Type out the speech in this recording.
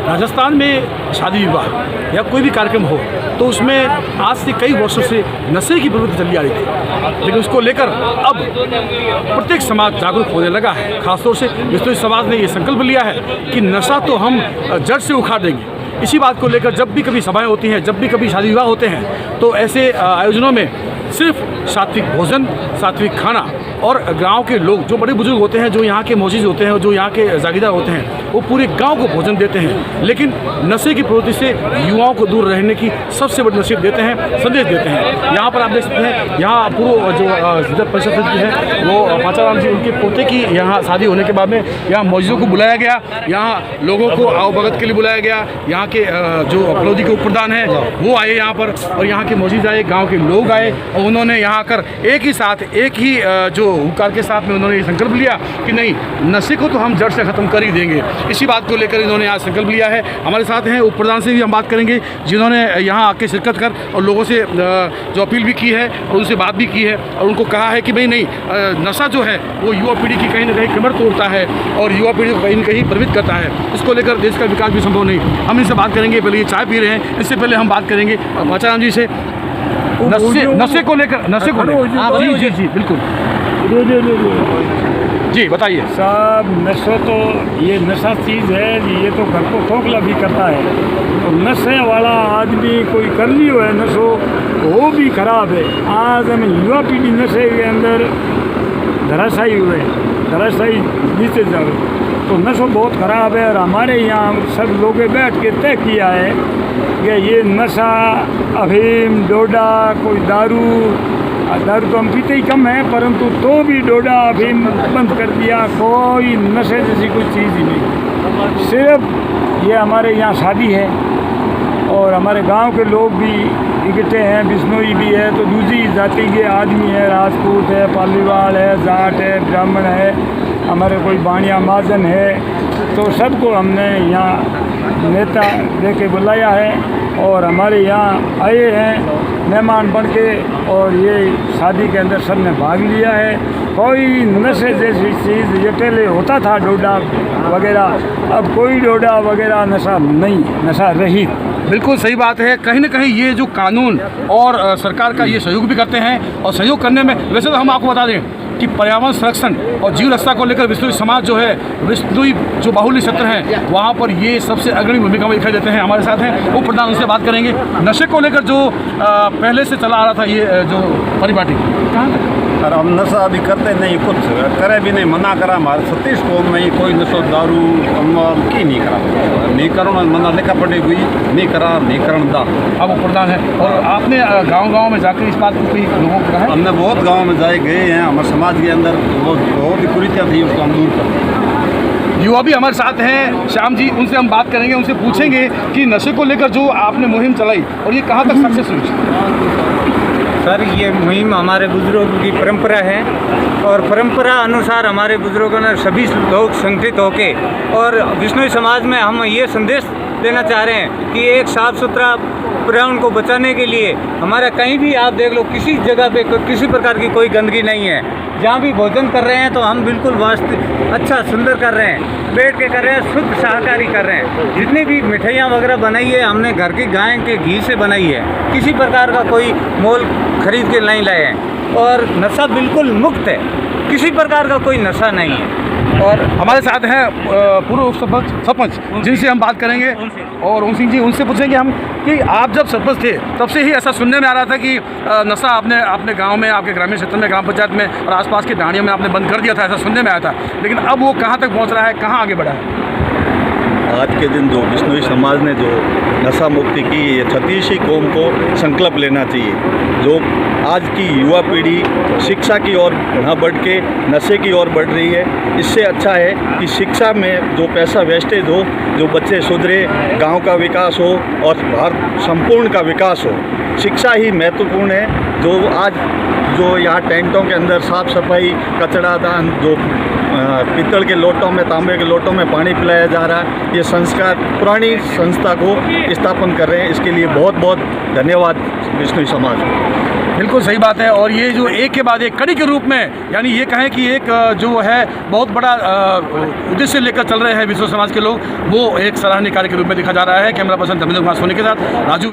राजस्थान में शादी विवाह या कोई भी कार्यक्रम हो तो उसमें आज से कई वर्षों से नशे की प्रवृत्ति चली आ रही थी, लेकिन उसको लेकर अब प्रत्येक समाज जागरूक होने लगा है। खासतौर से विश्व समाज ने ये संकल्प लिया है कि नशा तो हम जड़ से उखाड़ देंगे। इसी बात को लेकर जब भी कभी सभाएं होती हैं, जब भी कभी शादी विवाह होते हैं, तो ऐसे आयोजनों में सिर्फ सात्विक भोजन, सात्विक खाना और गांव के लोग जो बड़े बुजुर्ग होते हैं, जो यहाँ के मोजीज होते हैं, जो यहाँ के जागीरदार होते हैं, वो पूरे गांव को भोजन देते हैं। लेकिन नशे की प्रवृत्ति से युवाओं को दूर रहने की सबसे बड़ी नसीहत देते हैं, संदेश देते हैं। यहाँ पर आप देख सकते हैं, यहाँ पूर्व जो जिला परिषद की है वो पाचाराम जी, उनके पोते की यहाँ शादी होने के बाद में यहाँ मौजूदों को बुलाया गया, यहाँ लोगों को आवभगत के लिए बुलाया गया। यहाँ के जो अपलोधी के उप प्रधान हैं वो आए यहाँ पर, और यहाँ के मौजूद आए, गाँव के लोग आए, और उन्होंने यहाँ आकर एक ही साथ, एक ही जो हुंकार के साथ में उन्होंने ये संकल्प लिया कि नहीं, नशे को तो हम जड़ से ख़त्म कर ही देंगे। इसी बात को लेकर इन्होंने आज संकल्प लिया है। हमारे साथ हैं उप प्रधान से भी हम बात करेंगे, जिन्होंने यहाँ आके शिरकत कर और लोगों से जो अपील भी की है और उनसे बात भी की है, और उनको कहा है कि भाई नहीं, नशा जो है वो युवा पीढ़ी की कहीं ना कहीं कमर तोड़ता है और युवा पीढ़ी को कहीं ना कहीं प्रभावित करता है। इसको लेकर देश का विकास भी संभव नहीं। हम इनसे बात करेंगे। पहले ये चाय पी रहे हैं, इससे पहले हम बात करेंगे पाचाराम जी से नशे को लेकर। जी जी जी बिल्कुल जी, बताइए साहब। नशा तो ये नशा चीज़ है, ये तो घर को खोखला भी करता है। तो नशे वाला आदमी कोई कर ली हो है नशो, वो भी खराब है। आज हम युवा पीढ़ी नशे के अंदर धराशायी हुए, धराशायी नीचे जाओ, तो नशा बहुत ख़राब है। और हमारे यहाँ सब लोगों बैठ के तय किया है कि ये नशा, अफीम, डोडा, कोई दारू तो हम पीते ही कम है, परंतु तो भी डोडा, अफीम बंद कर दिया। कोई नशे जैसी कोई चीज़ ही नहीं। सिर्फ ये हमारे यहाँ शादी है और हमारे गांव के लोग भी इकट्ठे हैं, बिश्नोई भी है, तो दूसरी जाति के आदमी है, राजपूत है, पालीवाल है, जाट है, ब्राह्मण है, हमारे कोई बाणिया महाजन है, तो सबको हमने यहाँ नेता दे के बुलाया है और हमारे यहाँ आए हैं मेहमान बन के, और ये शादी के अंदर सब ने भाग लिया है। कोई नशे जैसी चीज़, ये पहले होता था डोडा वगैरह, अब कोई डोडा वगैरह नशा नहीं, नशा रहित। बिल्कुल सही बात है। कहीं ना कहीं ये जो कानून और सरकार का ये सहयोग भी करते हैं, और सहयोग करने में वैसे तो हम आपको बता दें कि पर्यावरण संरक्षण और जीव रक्षा को लेकर विश्व समाज जो है, विश्व जो बाहुल्य क्षेत्र हैं, वहाँ पर ये सबसे अग्रणी भूमिका में दिखाई देते हैं। हमारे साथ हैं उप प्रधान, उनसे बात करेंगे। नशे को लेकर जो पहले से चला आ रहा था ये जो परिपाटी, कहाँ तक? सर हम नशा अभी करते नहीं, कुछ करे भी नहीं, मना करा हमारे सतीश को में कोई नशो दारू अमल की नहीं करा, नहीं करो मना लिखा पड़ी हुई, नहीं करा, नहीं करण दा। अब उप प्रधान है, और आपने गाँव में जाकर इस बात को कई लोगों को कहा है? हमने बहुत गाँव में जाए गए हैं, हमारे समाज के अंदर बहुत ही कुरीतियाँ थी, उसको हम दूर कर। युवा भी हमारे साथ हैं, श्याम जी, उनसे हम बात करेंगे, उनसे पूछेंगे कि नशे को लेकर जो आपने मुहिम चलाई और ये कहाँ तक सक्सेस हुई। सर ये मुहिम हमारे बुजुर्गों की परंपरा है, और परंपरा अनुसार हमारे बुजुर्गों ने सभी लोग संगठित होके, और विश्नोई समाज में हम ये संदेश देना चाह रहे हैं कि एक साफ़ सुथरा पर्यावरण को बचाने के लिए हमारा कहीं भी आप देख लो, किसी जगह पे किसी प्रकार की कोई गंदगी नहीं है। जहाँ भी भोजन कर रहे हैं तो हम बिल्कुल वास्तविक अच्छा सुंदर कर रहे हैं, बैठ के कर रहे हैं, शुद्ध शाकाहारी कर रहे हैं। जितनी भी मिठाइयाँ वगैरह बनाई है हमने घर की गाय के घी से बनाई है, किसी प्रकार का कोई मोल खरीद के नहीं लाए हैं, और नशा बिल्कुल मुक्त है, किसी प्रकार का कोई नशा नहीं है। और हमारे साथ हैं पूर्व सरपंच, जिनसे हम बात करेंगे, और ओम सिंह जी, उनसे पूछेंगे हम कि आप जब सरपंच थे तब से ही ऐसा सुनने में आ रहा था कि नशा आपने अपने गांव में, आपके ग्रामीण क्षेत्र में, ग्राम पंचायत में और आसपास की ढाणियों में आपने बंद कर दिया था, ऐसा सुनने में आया था, लेकिन अब वो कहाँ तक पहुँच रहा है, कहाँ आगे बढ़ा है? आज के दिन जो बिश्नोई समाज ने जो नशा मुक्ति की, ये छत्तीसी कौम को संकल्प लेना चाहिए। जो आज की युवा पीढ़ी शिक्षा की ओर न बढ़ के नशे की ओर बढ़ रही है, इससे अच्छा है कि शिक्षा में जो पैसा वेस्टेज हो, जो बच्चे सुधरे, गांव का विकास हो और भारत संपूर्ण का विकास हो। शिक्षा ही महत्वपूर्ण है। जो आज जो यहाँ टेंटों के अंदर साफ सफाई, कचरा दान, जो पीतल के लोटों में, तांबे के लोटों में पानी पिलाया जा रहा है, ये संस्कार पुरानी संस्था को स्थापन कर रहे हैं। इसके लिए बहुत बहुत धन्यवाद विश्नोई समाज को। बिल्कुल। बिल्कुल सही बात है। और ये जो एक के बाद एक कड़ी के रूप में, यानी ये कहें कि एक जो है बहुत बड़ा उद्देश्य लेकर चल रहे हैं विश्व समाज के लोग, वो एक सराहनीय कार्य के रूप में देखा जा रहा है। कैमरा पर्सन धर्मेंद्र कुमार सोनी के साथ राजू।